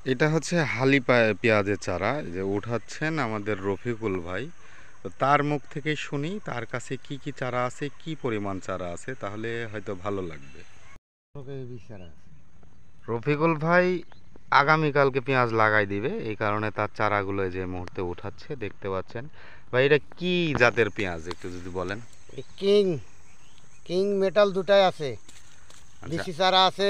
এটা হচ্ছে পেঁয়াজের চারা যে উঠাচ্ছেন আমাদের রফিকুল ভাই। তো তার মুখ থেকেই শুনি তার কাছে কি কি চারা আছে, কি পরিমাণ চারা আছে, তাহলে হয়তো ভালো লাগবে। রফিকুল ভাই আগামীকালকে পেঁয়াজ লাগাই দিবে, এই কারণে তার চারাগুলো যে মুহূর্তে উঠাচ্ছে দেখতে পাচ্ছেন। ভাই এটা কি জাতের পেঁয়াজ একটু যদি বলেন। কিং কিং মেটাল দুটাই আছে। আচ্ছা, বিসি চারা আছে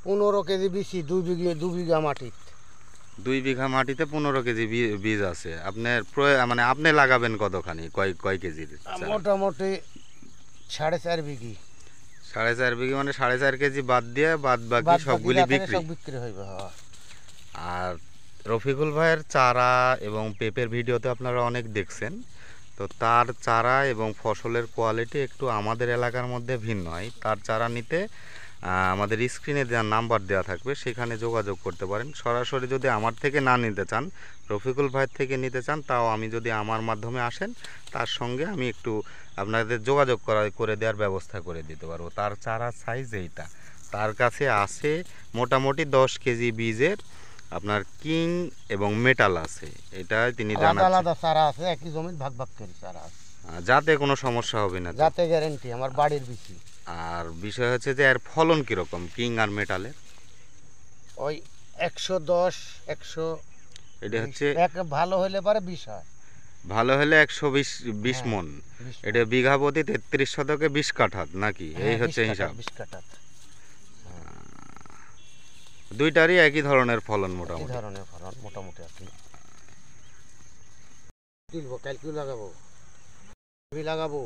15 কেজি বিসি 2 বিঘা মাটি। 2 বিঘা মাটিতে 15 কেজি বীজ আছে আপনার। মানে আপনি লাগাবেন কতখানি, কয় কয় কেজির চারা? মোটামুটি 4.5 বিঘি। 4.5 বিঘি মানে 4.5 কেজি বাদ দিয়ে বাদ বাকি সবগুলি বিক্রি। সব বিক্রি হইবে। আর রফিকুল ভাইয়ের চারা এবং পেঁপের ভিডিওতে আপনারা অনেক দেখছেন। তো তার চারা এবং ফসলের কোয়ালিটি একটু আমাদের এলাকার মধ্যে ভিন্ন হয়। তার চারা নিতে আমাদের স্ক্রিনে দেওয়ার নাম্বার দেওয়া থাকবে, সেখানে যোগাযোগ করতে পারেন। সরাসরি যদি আমার থেকে না নিতে চান, রফিকুল ভাইয়ের থেকে নিতে চান, তাও আমি যদি আমার মাধ্যমে আসেন, তার সঙ্গে আমি একটু আপনাদের যোগাযোগ করে দেওয়ার ব্যবস্থা করে দিতে পারবো। তার চারা সাইজ এইটা। তার কাছে আছে মোটামুটি 10 কেজি বীজের আপনার কিং এবং মেটাল আছে। এটা তিনি জানাচ্ছেন। আলাদা চারা আছে, একই জমির ভাগ ভাগ করে চারা আছে। যাতে কোনো সমস্যা হবে না, যাতে গ্যারেন্টি আমার বাড়ির বিসি। আর বিষয় হচ্ছে যে এর ফলন কীরকম কিং আর মেটালের? ওই 110 100। এটা হচ্ছে ভালো হলে পারে 20 হয়। ভালো হলে 120 হ্যাঁ, মন। 20 এটা বিঘা প্রতি 33 শতকে 20 কাঠা নাকি? এই হচ্ছে হিসাব। 20 কাঠা। দুইটারই একই ধরনের ফলন মোটামুটি। একই ধরনের ফলন মোটামুটি আর কি। তুলবো, ক্যালকুলেট লাগাবো, লাগাবো।